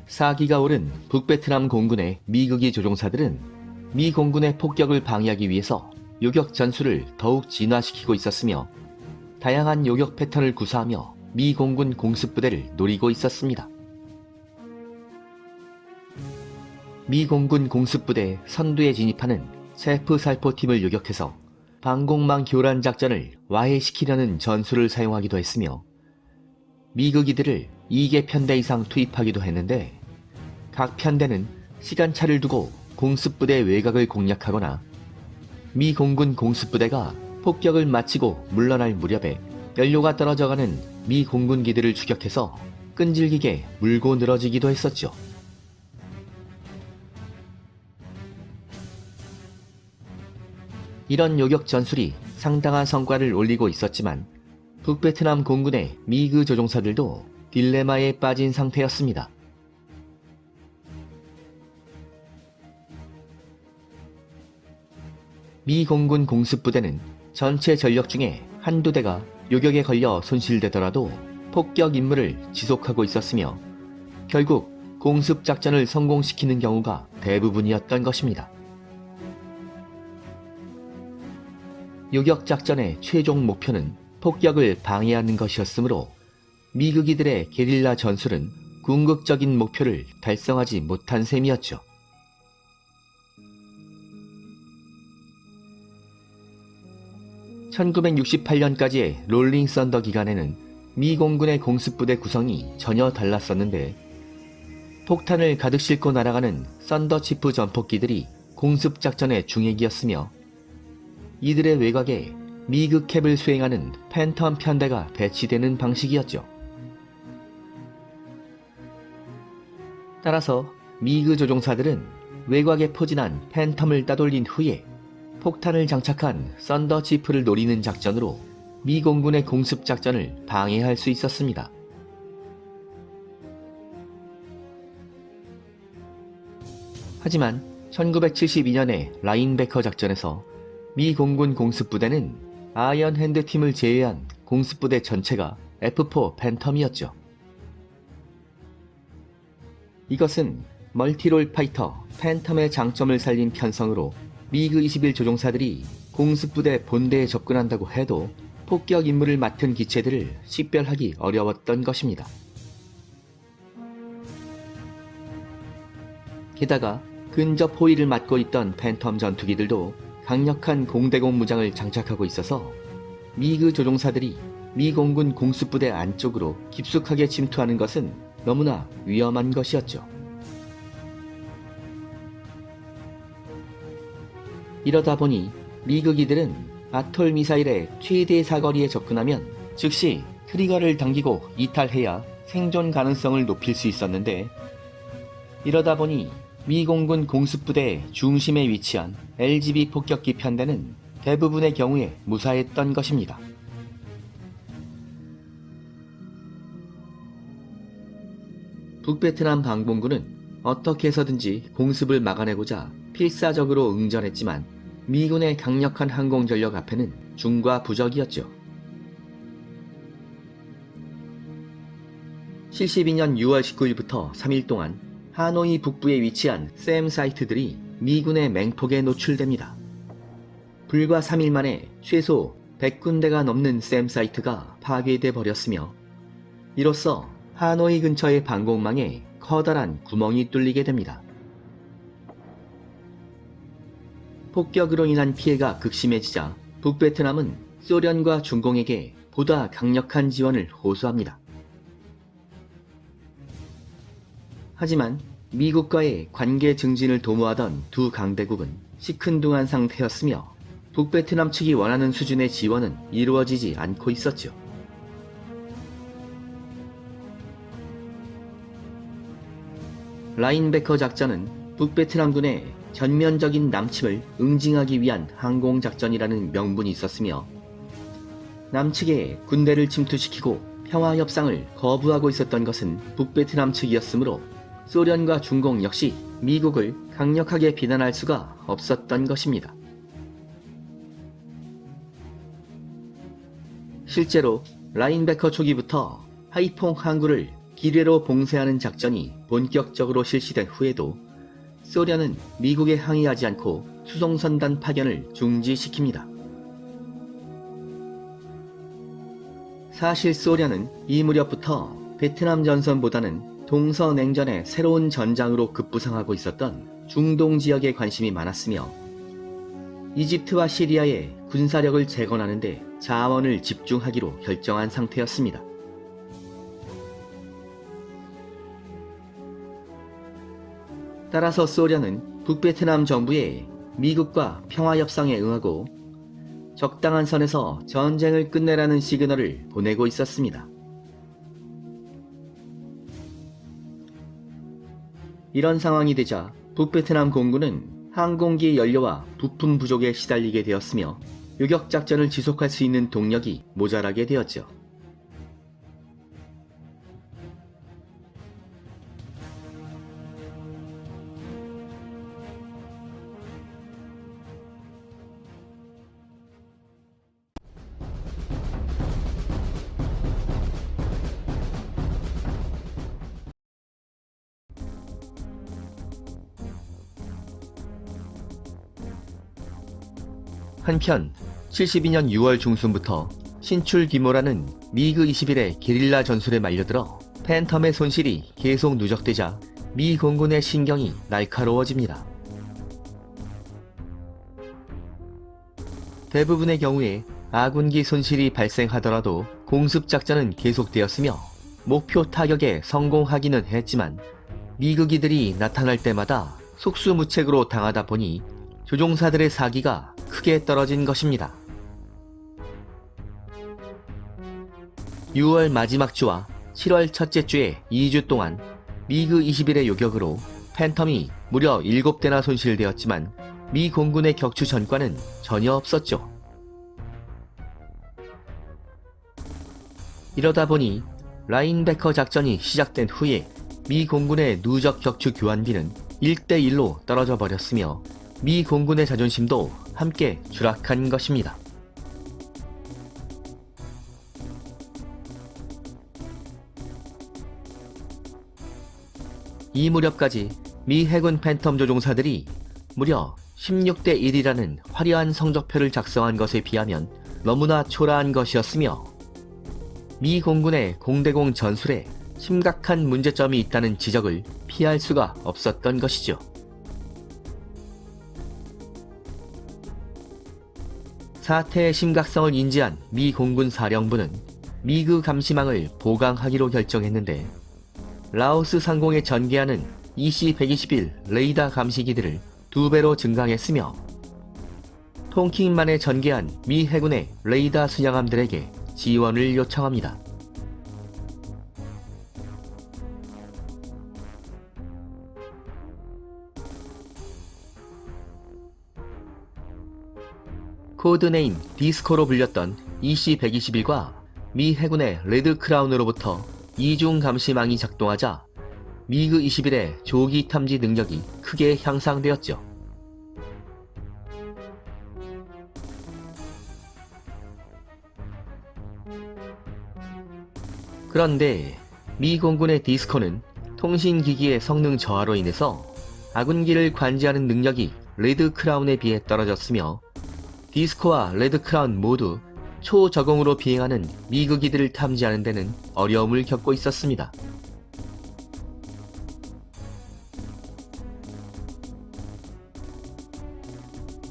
사기가 오른 북베트남 공군의 미국이 조종사들은 미 공군의 폭격을 방해하기 위해서 요격 전술을 더욱 진화시키고 있었으며 다양한 요격 패턴을 구사하며 미 공군 공습부대를 노리고 있었습니다. 미 공군 공습부대 선두에 진입하는 체프 살포팀을 요격해서 방공망 교란 작전을 와해시키려는 전술을 사용하기도 했으며 미국이들을 2개 편대 이상 투입하기도 했는데 각 편대는 시간차를 두고 공습부대 외곽을 공략하거나 미 공군 공습부대가 폭격을 마치고 물러날 무렵에 연료가 떨어져가는 미 공군기들을 추격해서 끈질기게 물고 늘어지기도 했었죠. 이런 요격 전술이 상당한 성과를 올리고 있었지만 북베트남 공군의 미그 조종사들도 딜레마에 빠진 상태였습니다. 미 공군 공습부대는 전체 전력 중에 한두 대가 요격에 걸려 손실되더라도 폭격 임무를 지속하고 있었으며 결국 공습작전을 성공시키는 경우가 대부분이었던 것입니다. 요격작전의 최종 목표는 폭격을 방해하는 것이었으므로 미국이들의 게릴라 전술은 궁극적인 목표를 달성하지 못한 셈이었죠. (1968년까지의) 롤링 썬더 기간에는 미 공군의 공습부대 구성이 전혀 달랐었는데 폭탄을 가득 싣고 날아가는 썬더치프 전폭기들이 공습작전의 중핵이었으며 이들의 외곽에 미그 캡을 수행하는 팬텀 편대가 배치되는 방식이었죠. 따라서 미그 조종사들은 외곽에 포진한 팬텀을 따돌린 후에 폭탄을 장착한 썬더치프를 노리는 작전으로 미 공군의 공습작전을 방해할 수 있었습니다. 하지만 1972년의 라인베커 작전에서 미 공군 공습부대는 아이언 핸드 팀을 제외한 공습부대 전체가 F4 팬텀이었죠. 이것은 멀티롤 파이터 팬텀의 장점을 살린 편성으로 미그 21 조종사들이 공습부대 본대에 접근한다고 해도 폭격 임무를 맡은 기체들을 식별하기 어려웠던 것입니다. 게다가 근접 호위를 맡고 있던 팬텀 전투기들도 강력한 공대공 무장을 장착하고 있어서 미그 조종사들이 미 공군 공습부대 안쪽으로 깊숙하게 침투하는 것은 너무나 위험한 것이었죠. 이러다 보니 미국이들은 아톨 미사일의 최대 사거리에 접근하면 즉시 트리거를 당기고 이탈해야 생존 가능성을 높일 수 있었는데 이러다 보니 미 공군 공습부대의 중심에 위치한 LGB 폭격기 편대는 대부분의 경우에 무사했던 것입니다. 북베트남 방공군은 어떻게 해서든지 공습을 막아내고자 필사적으로 응전했지만 미군의 강력한 항공전력 앞에는 중과 부적이었죠. 72년 6월 19일부터 3일 동안 하노이 북부에 위치한 샘 사이트들이 미군의 맹폭에 노출됩니다. 불과 3일 만에 최소 100군데가 넘는 샘 사이트가 파괴돼 버렸으며 이로써 하노이 근처의 방공망에 커다란 구멍이 뚫리게 됩니다. 폭격으로 인한 피해가 극심해지자 북베트남은 소련과 중공에게 보다 강력한 지원을 호소합니다. 하지만 미국과의 관계 증진을 도모하던 두 강대국은 시큰둥한 상태였으며 북베트남 측이 원하는 수준의 지원은 이루어지지 않고 있었죠. 라인베커 작전은 북베트남군의 전면적인 남침을 응징하기 위한 항공작전이라는 명분이 있었으며 남측에 군대를 침투시키고 평화협상을 거부하고 있었던 것은 북베트남 측이었으므로 소련과 중공 역시 미국을 강력하게 비난할 수가 없었던 것입니다. 실제로 라인베커 초기부터 하이퐁 항구를 기뢰로 봉쇄하는 작전이 본격적으로 실시된 후에도 소련은 미국에 항의하지 않고 수송선단 파견을 중지시킵니다. 사실 소련은 이 무렵부터 베트남 전선보다는 동서냉전의 새로운 전장으로 급부상하고 있었던 중동 지역에 관심이 많았으며 이집트와 시리아의 군사력을 재건하는 데 자원을 집중하기로 결정한 상태였습니다. 따라서 소련은 북베트남 정부에 미국과 평화협상에 응하고 적당한 선에서 전쟁을 끝내라는 시그널을 보내고 있었습니다. 이런 상황이 되자 북베트남 공군은 항공기 연료와 부품 부족에 시달리게 되었으며 요격작전을 지속할 수 있는 동력이 모자라게 되었죠. 한편 72년 6월 중순부터 신출 규모라는 미그 21의 게릴라 전술에 말려들어 팬텀의 손실이 계속 누적되자 미 공군의 신경이 날카로워집니다. 대부분의 경우에 아군기 손실이 발생하더라도 공습작전은 계속되었으며 목표 타격에 성공하기는 했지만 미그기들이 나타날 때마다 속수무책으로 당하다 보니 조종사들의 사기가 크게 떨어진 것입니다. 6월 마지막 주와 7월 첫째 주의 2주 동안 미그 21의 요격으로 팬텀이 무려 7대나 손실되었지만 미 공군의 격추 전과는 전혀 없었죠. 이러다 보니 라인베커 작전이 시작된 후에 미 공군의 누적 격추 교환비는 1대1로 떨어져 버렸으며 미 공군의 자존심도 함께 추락한 것입니다. 이 무렵까지 미 해군 팬텀 조종사들이 무려 16대 1이라는 화려한 성적표를 작성한 것에 비하면 너무나 초라한 것이었으며 미 공군의 공대공 전술에 심각한 문제점이 있다는 지적을 피할 수가 없었던 것이죠. 사태의 심각성을 인지한 미 공군 사령부는 미그 감시망을 보강하기로 결정했는데 라오스 상공에 전개하는 EC-121 레이더 감시기들을 2배로 증강했으며 tonkin만에 전개한 미 해군의 레이더 순양함들에게 지원을 요청합니다. 코드네임 디스코로 불렸던 EC-121과 미 해군의 레드 크라운으로부터 이중 감시망이 작동하자 미그 21의 조기 탐지 능력이 크게 향상되었죠. 그런데 미 공군의 디스코는 통신기기의 성능 저하로 인해서 아군기를 관제하는 능력이 레드 크라운에 비해 떨어졌으며 디스코와 레드 크라운 모두 초저공으로 비행하는 미그기들을 탐지하는 데는 어려움을 겪고 있었습니다.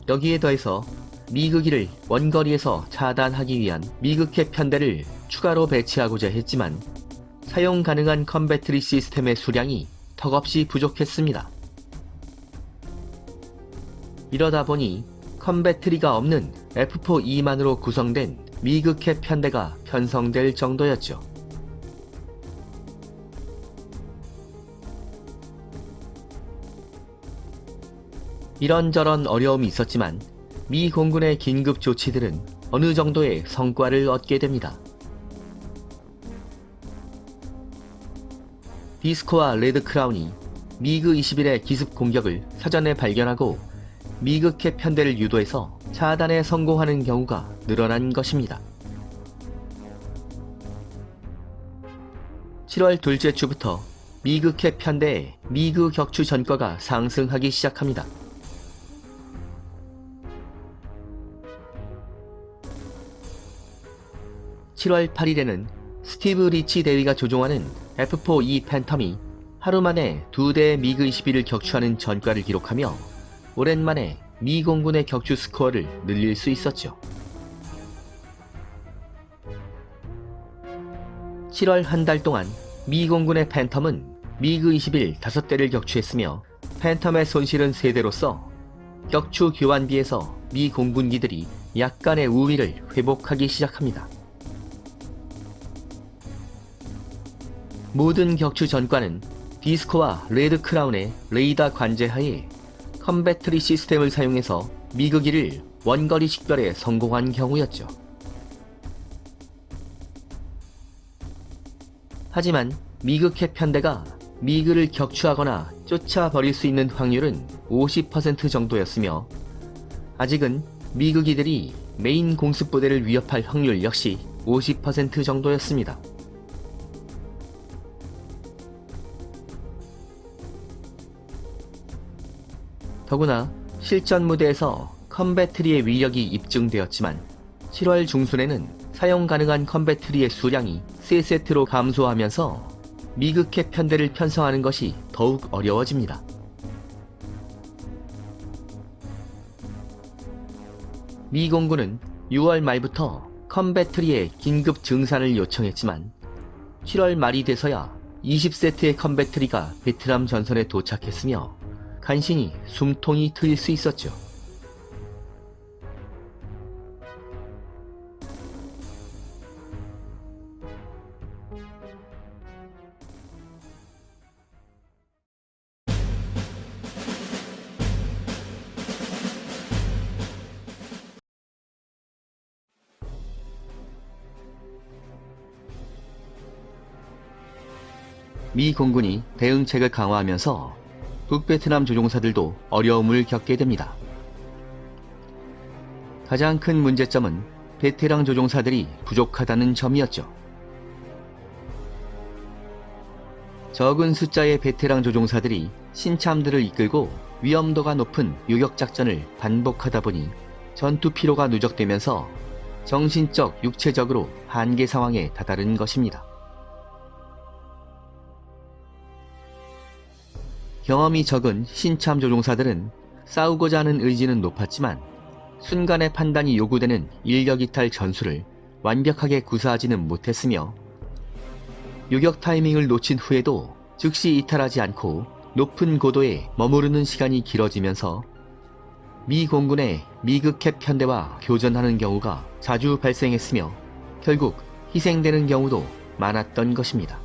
여기에 더해서 미그기를 원거리에서 차단하기 위한 미그캡 편대를 추가로 배치하고자 했지만 사용 가능한 컨배트리 시스템의 수량이 턱없이 부족했습니다. 이러다 보니 컨배트리가 없는 F4E만으로 구성된 미그캡 편대가 편성될 정도였죠. 이런저런 어려움이 있었지만 미 공군의 긴급 조치들은 어느 정도의 성과를 얻게 됩니다. 디스코와 레드 크라운이 미그 21의 기습 공격을 사전에 발견하고 미그캡 편대를 유도해서 차단에 성공하는 경우가 늘어난 것입니다. 7월 둘째 주부터 미그 캡 편대의 미그 격추 전과가 상승하기 시작합니다. (7월 8일에는) 스티브 리치 대위가 조종하는 F4E 팬텀이 하루 만에 2대의 미그 21을 격추하는 전과를 기록하며 오랜만에 미 공군의 격추 스코어를 늘릴 수 있었죠. 7월 한 달 동안 미 공군의 팬텀은 미그 21 5대를 격추했으며 팬텀의 손실은 3대로서 격추 교환비에서 미 공군기들이 약간의 우위를 회복하기 시작합니다. 모든 격추 전과는 디스코와 레드 크라운의 레이더 관제하에 컴배트리 시스템을 사용해서 미그기를 원거리 식별에 성공한 경우였죠. 하지만 미그 캡 편대가 미그를 격추하거나 쫓아버릴 수 있는 확률은 50% 정도였으며 아직은 미그기들이 메인 공습부대를 위협할 확률 역시 50% 정도였습니다. 더구나 실전 무대에서 컴배트리의 위력이 입증되었지만 7월 중순에는 사용 가능한 컴배트리의 수량이 3세트로 감소하면서 미그 캡 편대를 편성하는 것이 더욱 어려워집니다. 미 공군은 6월 말부터 컴배트리의 긴급 증산을 요청했지만 7월 말이 돼서야 20세트의 컴배트리가 베트남 전선에 도착했으며 간신히 숨통이 트일 수 있었죠. 미 공군이 대응책을 강화하면서 북베트남 조종사들도 어려움을 겪게 됩니다. 가장 큰 문제점은 베테랑 조종사들이 부족하다는 점이었죠. 적은 숫자의 베테랑 조종사들이 신참들을 이끌고 위험도가 높은 요격작전을 반복하다 보니 전투 피로가 누적되면서 정신적, 육체적으로 한계 상황에 다다른 것입니다. 경험이 적은 신참 조종사들은 싸우고자 하는 의지는 높았지만 순간의 판단이 요구되는 인력이탈 전술을 완벽하게 구사하지는 못했으며 요격 타이밍을 놓친 후에도 즉시 이탈하지 않고 높은 고도에 머무르는 시간이 길어지면서 미 공군의 미그 캡 편대와 교전하는 경우가 자주 발생했으며 결국 희생되는 경우도 많았던 것입니다.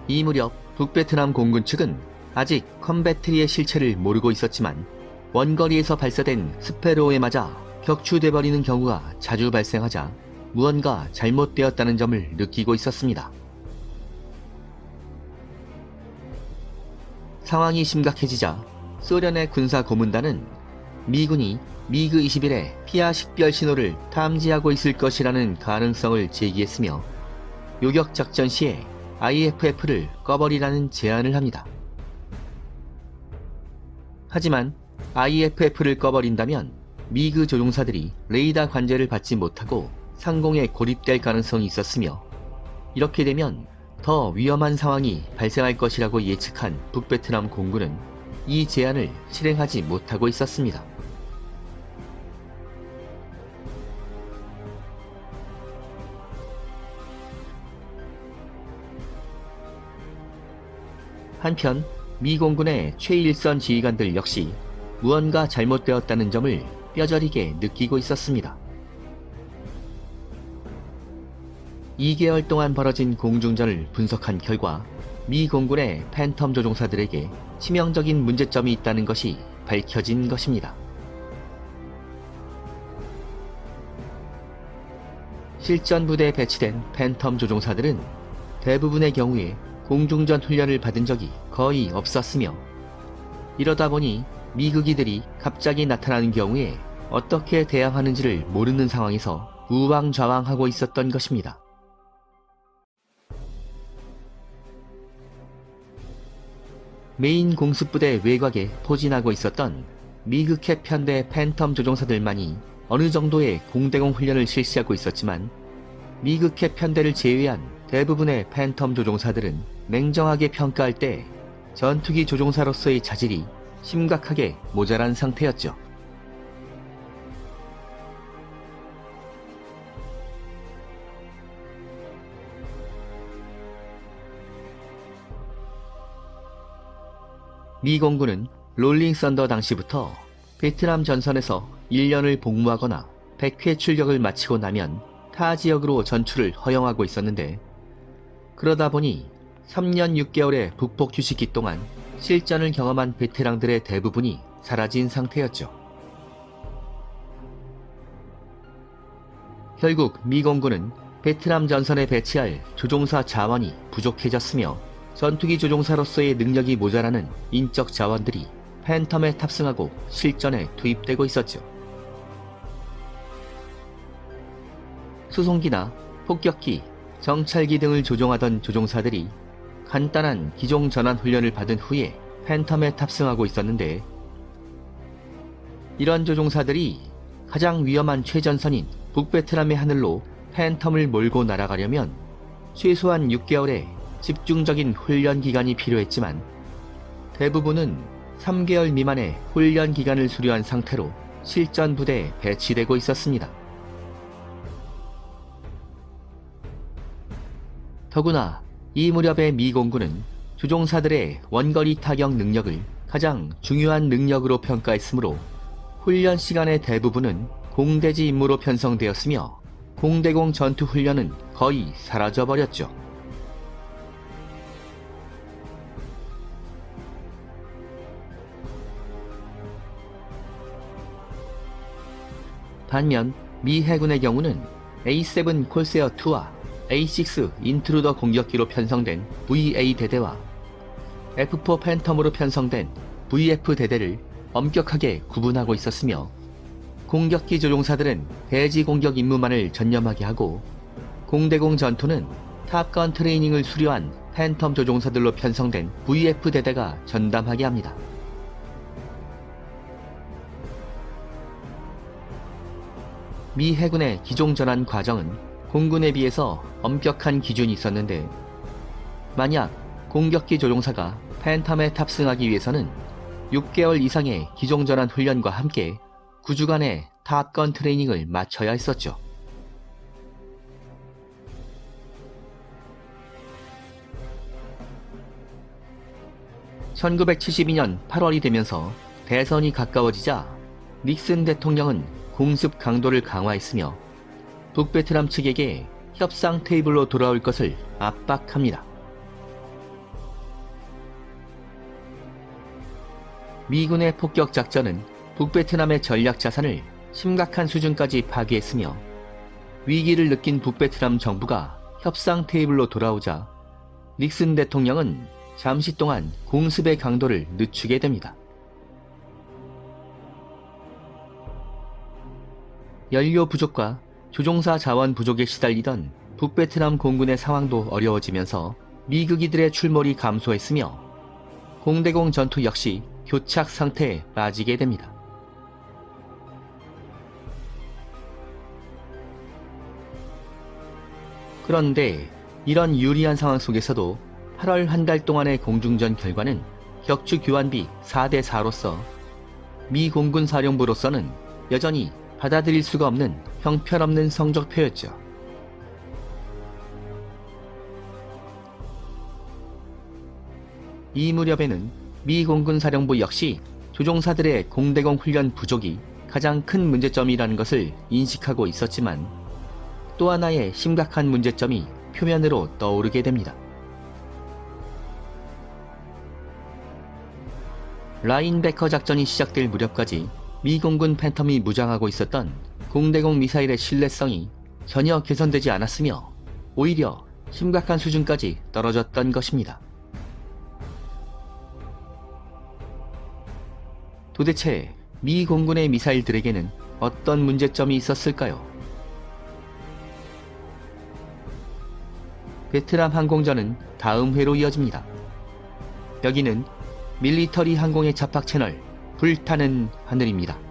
이 무렵 북베트남 공군 측은 아직 컴배트리의 실체를 모르고 있었지만 원거리에서 발사된 스페로에 맞아 격추돼버리는 경우가 자주 발생하자 무언가 잘못되었다는 점을 느끼고 있었습니다. 상황이 심각해지자 소련의 군사 고문단은 미군이 미그 21의 피하 식별 신호를 탐지하고 있을 것이라는 가능성을 제기했으며 요격 작전 시에 IFF를 꺼버리라는 제안을 합니다. 하지만 IFF를 꺼버린다면 미그 조종사들이 레이더 관제를 받지 못하고 상공에 고립될 가능성이 있었으며 이렇게 되면 더 위험한 상황이 발생할 것이라고 예측한 북베트남 공군은 이 제안을 실행하지 못하고 있었습니다. 한편 미 공군의 최일선 지휘관들 역시 무언가 잘못되었다는 점을 뼈저리게 느끼고 있었습니다. 2개월 동안 벌어진 공중전을 분석한 결과 미 공군의 팬텀 조종사들에게 치명적인 문제점이 있다는 것이 밝혀진 것입니다. 실전 부대에 배치된 팬텀 조종사들은 대부분의 경우에 공중전 훈련을 받은 적이 거의 없었으며 이러다 보니 미그기들이 갑자기 나타나는 경우에 어떻게 대항하는지를 모르는 상황에서 우왕좌왕하고 있었던 것입니다. 메인 공습부대 외곽에 포진하고 있었던 미그캡 편대 팬텀 조종사들만이 어느 정도의 공대공 훈련을 실시하고 있었지만 미그캡 편대를 제외한 대부분의 팬텀 조종사들은 냉정하게 평가할 때 전투기 조종사로서의 자질이 심각하게 모자란 상태였죠. 미 공군은 롤링 썬더 당시부터 베트남 전선에서 1년을 복무하거나 100회 출격을 마치고 나면 타 지역으로 전출을 허용하고 있었는데, 그러다 보니 3년 6개월의 북폭 휴식기 동안 실전을 경험한 베테랑들의 대부분이 사라진 상태였죠. 결국 미 공군은 베트남 전선에 배치할 조종사 자원이 부족해졌으며 전투기 조종사로서의 능력이 모자라는 인적 자원들이 팬텀에 탑승하고 실전에 투입되고 있었죠. 수송기나 폭격기, 정찰기 등을 조종하던 조종사들이 간단한 기종 전환 훈련을 받은 후에 팬텀에 탑승하고 있었는데, 이런 조종사들이 가장 위험한 최전선인 북베트남의 하늘로 팬텀을 몰고 날아가려면 최소한 6개월의 집중적인 훈련 기간이 필요했지만, 대부분은 3개월 미만의 훈련 기간을 수료한 상태로 실전 부대에 배치되고 있었습니다. 더구나 이 무렵의 미 공군은 조종사들의 원거리 타격 능력을 가장 중요한 능력으로 평가했으므로 훈련 시간의 대부분은 공대지 임무로 편성되었으며 공대공 전투 훈련은 거의 사라져버렸죠. 반면 미 해군의 경우는 A7 콜세어2와 A6 인트루더 공격기로 편성된 VA 대대와 F4 팬텀으로 편성된 VF 대대를 엄격하게 구분하고 있었으며, 공격기 조종사들은 대지 공격 임무만을 전념하게 하고 공대공 전투는 탑건 트레이닝을 수료한 팬텀 조종사들로 편성된 VF 대대가 전담하게 합니다. 미 해군의 기종 전환 과정은 공군에 비해서 엄격한 기준이 있었는데, 만약 공격기 조종사가 팬텀에 탑승하기 위해서는 6개월 이상의 기종 전환 훈련과 함께 9주간의 탑건 트레이닝을 마쳐야 했었죠. (1972년 8월이) 되면서 대선이 가까워지자 닉슨 대통령은 공습 강도를 강화했으며 북베트남 측에게 협상 테이블로 돌아올 것을 압박합니다. 미군의 폭격 작전은 북베트남의 전략 자산을 심각한 수준까지 파괴했으며, 위기를 느낀 북베트남 정부가 협상 테이블로 돌아오자 닉슨 대통령은 잠시 동안 공습의 강도를 늦추게 됩니다. 연료 부족과 조종사 자원 부족에 시달리던 북베트남 공군의 상황도 어려워지면서 미국이들의 출몰이 감소했으며 공대공 전투 역시 교착 상태에 빠지게 됩니다. 그런데 이런 유리한 상황 속에서도 8월 한 달 동안의 공중전 결과는 격추 교환비 4대4로서 미 공군 사령부로서는 여전히 받아들일 수가 없는 형편없는 성적표였죠. 이 무렵에는 미 공군 사령부 역시 조종사들의 공대공 훈련 부족이 가장 큰 문제점이라는 것을 인식하고 있었지만, 또 하나의 심각한 문제점이 표면으로 떠오르게 됩니다. 라인베커 작전이 시작될 무렵까지 미 공군 팬텀이 무장하고 있었던 공대공 미사일의 신뢰성이 전혀 개선되지 않았으며 오히려 심각한 수준까지 떨어졌던 것입니다. 도대체 미 공군의 미사일들에게는 어떤 문제점이 있었을까요? 베트남 항공전은 다음 회로 이어집니다. 여기는 밀리터리 항공의 잡학 채널 불타는 하늘입니다.